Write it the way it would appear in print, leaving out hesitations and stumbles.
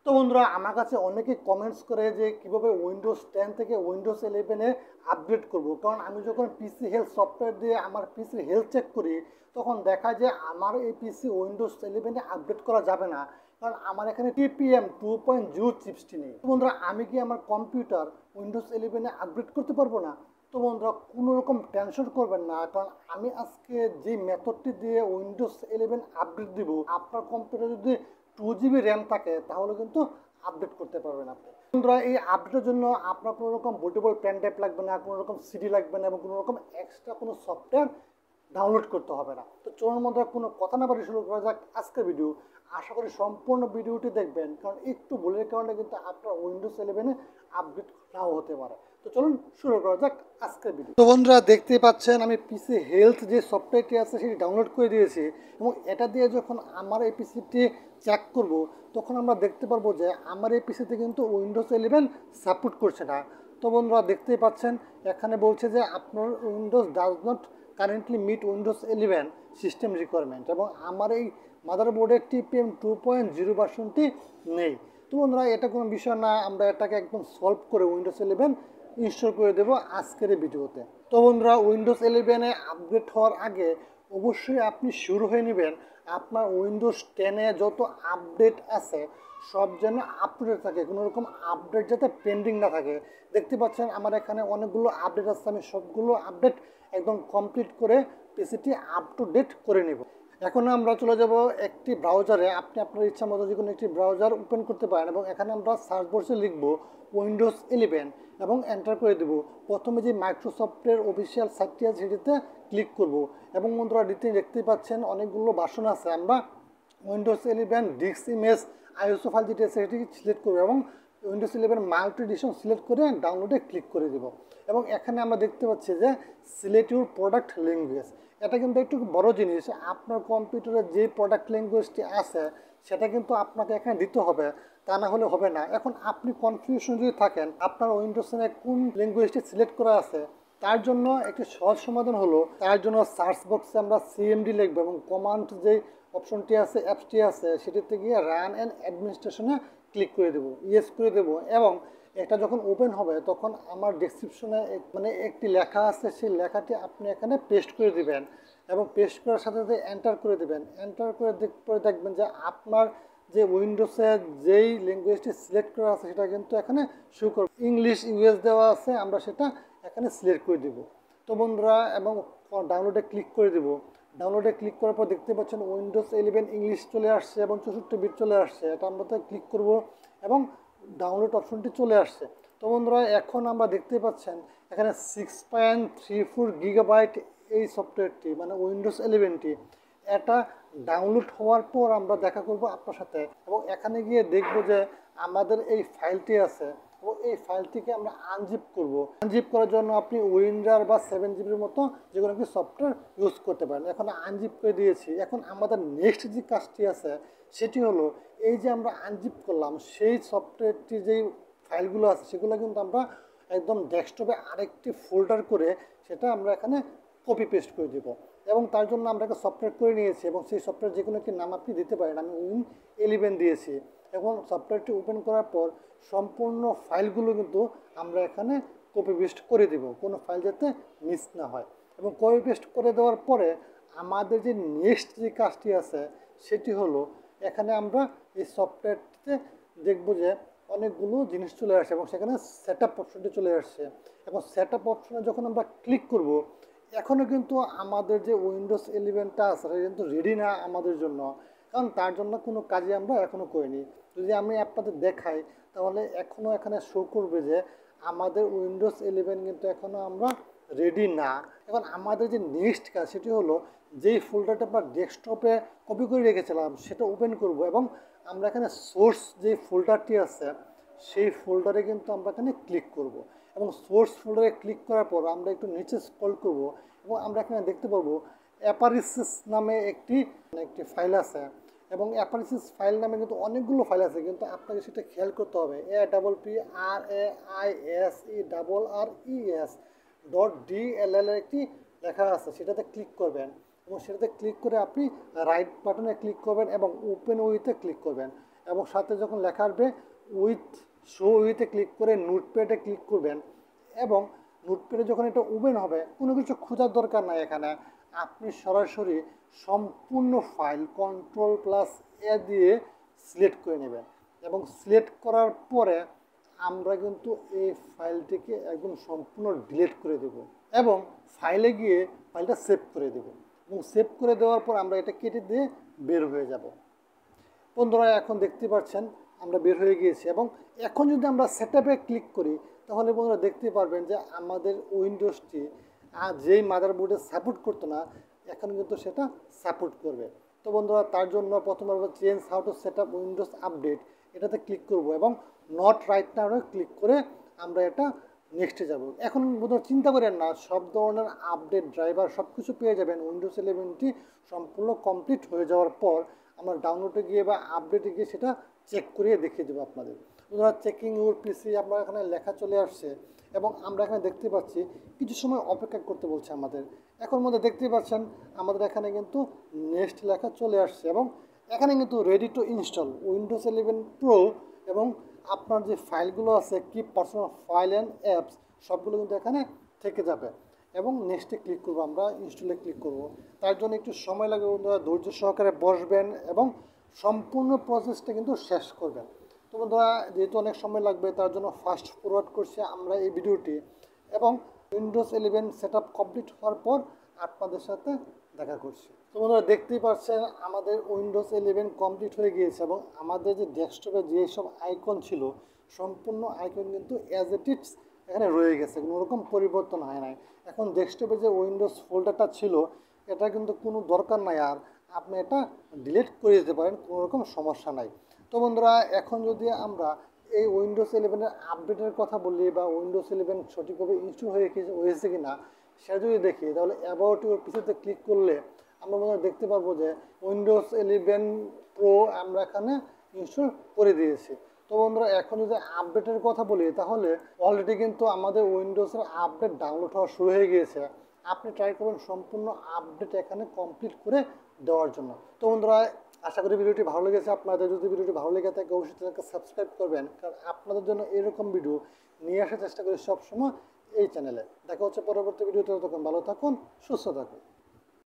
তো বন্ধুরা আমার কাছে অনেকে কমেন্টস করে যে কিভাবে উইন্ডোজ 10 থেকে উইন্ডোজ 11-এ আপগ্রেড করব। কারণ আমি যখন পিসি হেলথ সফটওয়্যার দিয়ে আমার পিসির হেলথ চেক করি তখন দেখা যায় আমার এই পিসি উইন্ডোজ 11-এ আপগ্রেড করা যাবে না, কারণ আমার এখানে টিপিএম 2.0 চিপসটি নেই। তো বন্ধুরা আমি কি আমার কম্পিউটার উইন্ডোজ 11-এ আপগ্রেড করতে পারবো না? তো বন্ধুরা কোনো রকম টেনশন করবেন না, কারণ আমি আজকে যে মেথডটি দিয়ে উইন্ডোজ 11 আপডেট দিব, আপনার কম্পিউটার যদি 2 জিবি র্যাম থাকে তাহলে কিন্তু আপডেট করতে পারবেন আপনি। বন্ধুরা এই আপডেটের জন্য আপনার কোনো রকম বুটেবল পেন ড্রাইভ লাগবে না, কোনো রকম সিডি লাগবে না এবং কোনো রকম এক্সট্রা কোনো সফটওয়্যার ডাউনলোড করতে হবে না। তো চলুন মধ্যে কোনো কথা না বলে শুরু করা যাক আজকের ভিডিও। আশা করি সম্পূর্ণ ভিডিওটি দেখবেন, কারণ একটু ভুলের কারণে কিন্তু আপনার উইন্ডোজ 11-এ আপডেট নাও হতে পারে। তো চলুন শুরু করা যাক আজকের ভিডিও। তো বন্ধুরা দেখতেই পাচ্ছেন আমি পিসি হেলথ যে সফটওয়্যারটি আছে সেটি ডাউনলোড করে দিয়েছি এবং এটা দিয়ে যখন আমার এই পিসিটি চেক করব তখন আমরা দেখতে পারবো যে আমার এই পিসিতে কিন্তু উইন্ডোজ 11 সাপোর্ট করছে না। তো বন্ধুরা দেখতেই পাচ্ছেন এখানে বলছে যে আপনার Windows does not currently meet Windows 11 system requirement এবং আমার এই মাদারবোর্ডের টিপিএম 2.0 ভার্সনটি নেই। তো বন্ধুরা এটা কোনো বিষয় না, আমরা এটাকে একদম সলভ করে উইন্ডোজ 11 ইনস্টল করে দেবো আজকের এই ভিডিওতে। তো বন্ধুরা উইন্ডোজ 11-এ আপডেট হওয়ার আগে অবশ্যই আপনি শুরু হয়ে নেবেন আপনার উইন্ডোজ 10-এ যত আপডেট আছে সব যেন আপডেট থাকে, কোনো রকম আপডেট যাতে পেন্ডিং না থাকে। দেখতে পাচ্ছেন আমার এখানে অনেকগুলো আপডেট আছে, আমি সবগুলো আপডেট একদম কমপ্লিট করে পিসিটি আপ টু ডেট করে নেব। এখন আমরা চলে যাব একটি ব্রাউজারে, আপনি আপনার ইচ্ছা মতো যে কোনো একটি ব্রাউজার ওপেন করতে পারেন এবং এখানে আমরা সার্চ বক্সে লিখব উইন্ডোজ 11 এবং এন্টার করে দেব। প্রথমে যে মাইক্রোসফটের অফিসিয়াল সাইটটি আছে সেটিতে ক্লিক করব এবং বন্ধুরা দেখতেই পাচ্ছেন অনেকগুলো ভার্সন আছে। আমরা Windows 11 disk image ISO file যেটি আছে সেটি সিলেক্ট করব এবং উইন্ডোজ 11 মাল্টি এডিশন সিলেক্ট করে ডাউনলোডে ক্লিক করে দেব এবং এখানে আমরা দেখতে পাচ্ছি যে সিলেক্ট ইউর প্রোডাক্ট ল্যাঙ্গুয়েজ। এটা কিন্তু একটু বড় জিনিস, আপনার কম্পিউটারে যে প্রোডাক্ট ল্যাঙ্গুয়েজটি আছে সেটা কিন্তু আপনাকে এখানে দিতে হবে, তা না হলে হবে না। এখন আপনি কনফিউশন যদি থাকেন আপনার উইন্ডোজে কোন ল্যাঙ্গুয়েজটি সিলেক্ট করা আছে, তার জন্য একটি সহজ সমাধান হলো তার জন্য সার্চ বক্সে আমরা সিএমডি লিখবো এবং কমান্ড যে অপশনটি আছে অ্যাপসটি আছে সেটিতে গিয়ে রান অ্যান্ড অ্যাডমিনিস্ট্রেশনে ক্লিক করে দেবো, ইয়েস করে দেবো এবং এটা যখন ওপেন হবে তখন আমার ডেসক্রিপশনে মানে একটি লেখা আছে সেই লেখাটি আপনি এখানে পেস্ট করে দিবেন এবং পেস্ট করার সাথে সাথে এন্টার করে দেবেন। এন্টার করে পরে দেখবেন যে আপনার যে উইন্ডোজে যেই ল্যাঙ্গুয়েজটি সিলেক্ট করা আছে সেটা কিন্তু এখানে শো করবে। ইংলিশ ইউএস দেওয়া আছে, আমরা সেটা এখানে সিলেক্ট করে দেব। তো বন্ধুরা এবং ডাউনলোডে ক্লিক করে দেব। ডাউনলোডে ক্লিক করার পর দেখতে পাচ্ছেন উইন্ডোজ 11 ইংলিশ চলে আসছে এবং 64 বিট চলে আসছে। এটা আমরা তো ক্লিক করব এবং ডাউনলোড অপশনটি চলে আসছে। তো বন্ধুরা এখন আমরা দেখতে পাচ্ছেন এখানে 6.34 গিগাবাইট এই সফটওয়্যারটি মানে উইন্ডোজ 11টি এটা ডাউনলোড হওয়ার পর আমরা দেখা করব আপনার সাথে এবং এখানে গিয়ে দেখব যে আমাদের এই ফাইলটি আছে এবং এই ফাইলটিকে আমরা আনজিপ করব। আনজিপ করার জন্য আপনি উইন্ডার বা 7 জিবির মতো যে কোনো একটি সফটওয়্যার ইউজ করতে পারেন। এখন আনজিপ করে দিয়েছি, এখন আমাদের নেক্সট যে কাজটি আছে সেটি হলো এই যে আমরা আনজিপ করলাম সেই সফটওয়্যারটি যেই ফাইলগুলো আছে সেগুলো কিন্তু আমরা একদম ডেস্কটপে আরেকটি ফোল্ডার করে সেটা আমরা এখানে কপি পেস্ট করে দেব এবং তার জন্য আমরা একটা সফটওয়্যার করে নিয়েছি এবং সেই সফটওয়্যার যে কোনো একটি নাম আপনি দিতে পারেন। আমি Win11 দিয়েছি এবং সফটওয়্যারটি ওপেন করার পর সম্পূর্ণ ফাইলগুলো কিন্তু আমরা এখানে কপি পেস্ট করে দেব, কোনো ফাইল যাতে মিস না হয়। এবং কপি পেস্ট করে দেওয়ার পরে আমাদের যে নেক্সট যে কাজটি আছে সেটি হলো এখানে আমরা এই সফটওয়্যারটিতে দেখব যে অনেকগুলো জিনিস চলে আসছে এবং সেখানে সেট আপ অপশনটি চলে আসছে এবং সেট আপ অপশনে যখন আমরা ক্লিক করব এখনও কিন্তু আমাদের যে উইন্ডোজ 11টা আছে সেটা কিন্তু রেডি না আমাদের জন্য, কারণ তার জন্য কোনো কাজই আমরা এখনও করিনি। যদি আমি আপনাদের দেখাই তাহলে এখনও এখানে শো করবে যে আমাদের উইন্ডোজ 11 কিন্তু এখনও আমরা রেডি না। এখন আমাদের যে নেক্সট কাজ সেটি হলো যেই ফোল্ডারটা আমরা ডেস্কটপে কপি করে রেখেছিলাম সেটা ওপেন করব এবং আমরা এখানে সোর্স যে ফোল্ডারটি আছে সেই ফোল্ডারে কিন্তু আমরা এখানে ক্লিক করব এবং সোর্স ফোল্ডারে ক্লিক করার পর আমরা একটু নিচে স্ক্রল করব এবং আমরা এখানে দেখতে পারবো অ্যাপারিসিস নামে একটি ফাইল আছে এবং অ্যাপারিসিস ফাইল নামে কিন্তু অনেকগুলো ফাইল আছে, কিন্তু আপনাকে সেটা খেয়াল করতে হবে। APPRAISERRES একটি লেখা আছে, সেটাতে ক্লিক করবেন এবং সেটাতে ক্লিক করে আপনি রাইট বাটনে ক্লিক করবেন এবং ওপেন উইথে ক্লিক করবেন এবং সাথে যখন লেখা আসবে উইথ শো উইথে ক্লিক করে নোটপ্যাডে ক্লিক করবেন এবং নোটপ্যাডে যখন এটা ওপেন হবে কোনো কিছু খোঁজার দরকার নাই। এখানে আপনি সরাসরি সম্পূর্ণ ফাইল Ctrl+A দিয়ে সিলেক্ট করে নেবেন এবং সিলেক্ট করার পরে আমরা কিন্তু এই ফাইলটিকে একদম সম্পূর্ণ ডিলিট করে দেব এবং ফাইলে গিয়ে ফাইলটা সেভ করে দেব এবং সেভ করে দেওয়ার পর আমরা এটা কেটে দিয়ে বের হয়ে যাব। বন্ধুরা এখন দেখতে পাচ্ছেন আমরা বের হয়ে গিয়েছি এবং এখন যদি আমরা সেটআপে ক্লিক করি তাহলে বন্ধুরা দেখতে পারবেন যে আমাদের উইন্ডোজটি যেই মাদারবোর্ডে সাপোর্ট করতো না এখন কিন্তু সেটা সাপোর্ট করবে। তো বন্ধুরা তার জন্য প্রথমে আমরা change how to set up Windows update এটাতে ক্লিক করব এবং নট রাইট নাও ক্লিক করে আমরা এটা নেক্সটে যাব। এখন বন্ধুরা চিন্তা করেন না, সব ধরনের আপডেট ড্রাইভার সব কিছু পেয়ে যাবেন উইন্ডোজ 11টি সম্পূর্ণ কমপ্লিট হয়ে যাওয়ার পর। আমরা ডাউনলোডে গিয়ে বা আপডেটে গিয়ে সেটা চেক করিয়ে দেখিয়ে দেবো আপনাদের। বন্ধুরা চেকিং ইউর পিসি আপনার এখানে লেখা চলে আসছে এবং আমরা এখানে দেখতে পাচ্ছি কিছু সময় অপেক্ষা করতে বলছে আমাদের। এখন মধ্যে দেখতে পাচ্ছেন আমাদের এখানে কিন্তু নেক্সট লেখা চলে আসছে এবং এখানে কিন্তু ready to install Windows 11 pro এবং আপনার যে ফাইলগুলো আছে কি পার্সোনাল ফাইল অ্যান্ড অ্যাপস সবগুলো কিন্তু এখানে থেকে যাবে এবং নেক্সটে ক্লিক করবো, আমরা ইনস্টলে ক্লিক করব। তার জন্য একটু সময় লাগবে বন্ধুরা, ধৈর্য সহকারে বসবেন এবং সম্পূর্ণ প্রসেসটা কিন্তু শেষ করবেন। তো বন্ধুরা যেহেতু অনেক সময় লাগবে তার জন্য ফাস্ট ফরওয়ার্ড করছি আমরা এই ভিডিওটি এবং উইন্ডোজ 11 সেট আপ কমপ্লিট হওয়ার পর আপনাদের সাথে দেখা করছি। তো বন্ধুরা দেখতেই পাচ্ছেন আমাদের উইন্ডোজ 11 কমপ্লিট হয়ে গিয়েছে এবং আমাদের যে ডেস্কটপে যেসব আইকন ছিল সম্পূর্ণ আইকন কিন্তু অ্যাজ ইট ইজ এখানে রয়ে গেছে, কোনো রকম পরিবর্তন হয় নাই। এখন ডেস্কটপে যে উইন্ডোজ ফোল্ডারটা ছিল এটা কিন্তু কোনো দরকার নাই, আর আপনি এটা ডিলিট করে দিতে পারেন, কোনো রকম সমস্যা নাই। তো বন্ধুরা এখন যদি আমরা এই উইন্ডোজ 11-এর আপডেটের কথা বলি বা উইন্ডোজ 11 সঠিকভাবে ইনস্টল হয়েছে কি না সেটা যদি দেখি তাহলে অ্যাবাউট ইউর পিসিতে ক্লিক করলে আমরা মনে দেখতে পারবো যে উইন্ডোজ 11 প্রো আমরা এখানে ইনস্টল করে দিয়েছি। তো বন্ধুরা এখন যদি আপডেটের কথা বলি তাহলে অলরেডি কিন্তু আমাদের উইন্ডোজের আপডেট ডাউনলোড হওয়া শুরু হয়ে গিয়েছে। আপনি ট্রাই করবেন সম্পূর্ণ আপডেট এখানে কমপ্লিট করে দেওয়ার জন্য। তো বন্ধুরা আশা করি ভিডিওটি ভালো লেগেছে আপনাদের। যদি ভিডিওটি ভালো লেগে থাকে অবশ্যই চ্যানেলকে সাবস্ক্রাইব করবেন, কারণ আপনাদের জন্য এরকম ভিডিও নিয়ে আসার চেষ্টা করি সবসময় এই চ্যানেলে। দেখা হচ্ছে পরবর্তী ভিডিওতে, ততক্ষণ ভালো থাকুন, সুস্থ থাকুন।